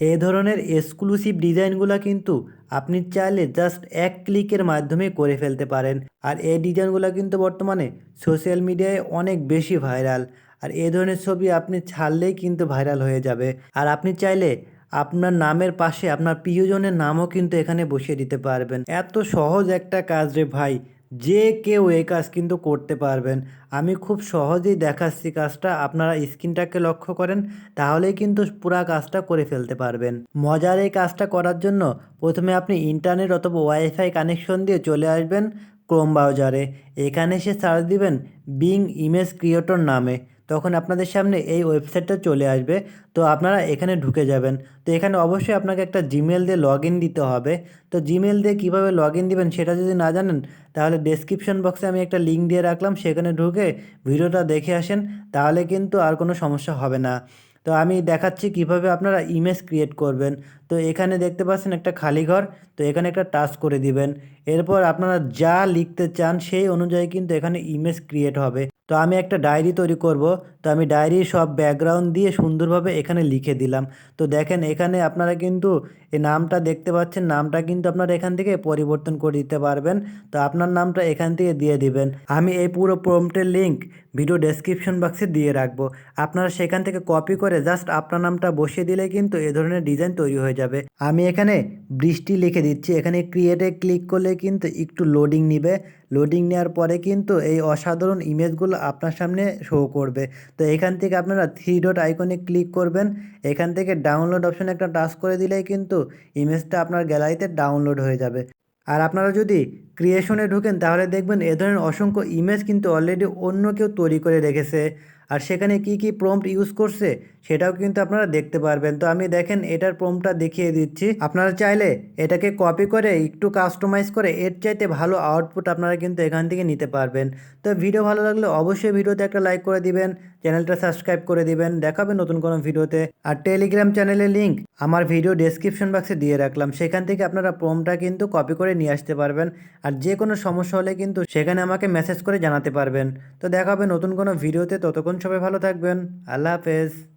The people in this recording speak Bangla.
এই ধরনের এক্সক্লুসিভ ডিজাইনগুলো কিন্তু আপনি চাইলে জাস্ট এক ক্লিকের মাধ্যমে করে ফেলতে পারেন। আর এই ডিজাইনগুলো কিন্তু বর্তমানে সোশ্যাল মিডিয়ায় অনেক বেশি ভাইরাল। আর এই ধরনের ছবি আপনি ছাড়লেই কিন্তু ভাইরাল হয়ে যাবে। আর আপনি চাইলে আপনার নামের পাশে আপনার প্রিয়জনের নামও কিন্তু এখানে বসিয়ে দিতে পারবেন। এত সহজ একটা কাজ রে ভাই, যে কেউ এই কাজ কিন্তু করতে পারবেন। আমি খুব সহজেই দেখাচ্ছি কাজটা, আপনারা স্ক্রিনটাকে লক্ষ্য করেন, তাহলেই কিন্তু পুরা কাজটা করে ফেলতে পারবেন। মজার এই কাজটা করার জন্য প্রথমে আপনি ইন্টারনেট অথবা ওয়াইফাই কানেকশন দিয়ে চলে আসবেন ক্রোম ব্রাউজারে। এখানে এসে সার্চ দিবেন বিং ইমেজ ক্রিয়েটর নামে। তখন আপনাদের সামনে এই ওয়েবসাইটটা চলে আসবে। তো আপনারা এখানে ঢুকে যাবেন। তো এখানে অবশ্যই আপনাকে একটা জিমেল দিয়ে লগ ইন দিতে হবে। তো জিমেল দিয়ে কীভাবে লগ ইন দিবেন সেটা যদি না জানেন, তাহলে ডেসক্রিপশন বক্সে আমি একটা লিঙ্ক দিয়ে রাখলাম, সেখানে ঢুকে ভিডিওটা দেখে আসেন, তাহলে কিন্তু আর কোনো সমস্যা হবে না। তো আমি দেখাচ্ছি কিভাবে আপনারা ইমেজ ক্রিয়েট করবেন। তো এখানে দেখতে পাচ্ছেন একটা খালি ঘর, তো এখানে একটা টাচ করে দিবেন। এরপর আপনারা যা লিখতে চান সেই অনুযায়ী কিন্তু এখানে ইমেজ ক্রিয়েট হবে। তো আমি একটা ডায়েরি তৈরি করব। তো আমি ডায়েরির সব ব্যাকগ্রাউন্ড দিয়ে সুন্দরভাবে এখানে লিখে দিলাম। তো দেখেন এখানে আপনারা কিন্তু এই নামটা দেখতে পাচ্ছেন, নামটা কিন্তু আপনারা এখান থেকে পরিবর্তন করে দিতে পারবেন। তো আপনার নামটা এখান থেকে দিয়ে দিবেন। আমি এই পুরো প্রম্পটের লিঙ্ক ভিডিও ডেসক্রিপশন বক্সে দিয়ে রাখবো। আপনারা সেখান থেকে কপি করে জাস্ট আপনার নামটা বসিয়ে দিলে কিন্তু এ ধরনের ডিজাইন তৈরি হয়ে যাবে। আমি এখানে বৃষ্টি লিখে দিচ্ছি। এখানে ক্রিয়েটে ক্লিক করলে কিন্তু একটু লোডিং নিবে। লোডিং নেওয়ার পরে কিন্তু এই অসাধারণ ইমেজগুলো আপনার সামনে শো করবে। তো এখান থেকে আপনারা থ্রি ডট আইকনে ক্লিক করবেন। এখান থেকে ডাউনলোড অপশনে একটা টাচ করে দিলেই কিন্তু ইমেজটা আপনার গ্যালারিতে ডাউনলোড হয়ে যাবে। আর আপনারা যদি ক্রিয়েশনে ঢোকেন তাহলে দেখবেন এ ধরনের অসংখ্য ইমেজ কিন্তু অলরেডি অন্য কেউ তৈরি করে রেখেছে। আর সেখানে কি কি প্রম্পট ইউজ করছে সেটাও কিন্তু আপনারা দেখতে পারবেন। তো আমি দেখেন এটার প্রম্পটটা দেখিয়ে দিচ্ছি। আপনারা চাইলে এটাকে কপি করে একটু কাস্টমাইজ করে এর চাইতে ভালো আউটপুট আপনারা কিন্তু এখান থেকে নিতে পারবেন। তো ভিডিও ভালো লাগলে অবশ্যই ভিডিওতে একটা লাইক করে দিবেন, চ্যানেলটা সাবস্ক্রাইব করে দিবেন। দেখাবে নতুন কোনো ভিডিওতে। আর টেলিগ্রাম চ্যানেলের লিঙ্ক আমার ভিডিও ডেসক্রিপশন বক্সে দিয়ে রাখলাম, সেখান থেকে আপনারা প্রম্পটটা কিন্তু কপি করে নিয়ে আসতে পারবেন। আর যে কোনো সমস্যা হলে কিন্তু সেখানে আমাকে মেসেজ করে জানাতে পারবেন। তো দেখা হবে নতুন কোনো ভিডিওতে, ততক্ষণ সবাই ভালো থাকবেন। আল্লাহ হাফেজ।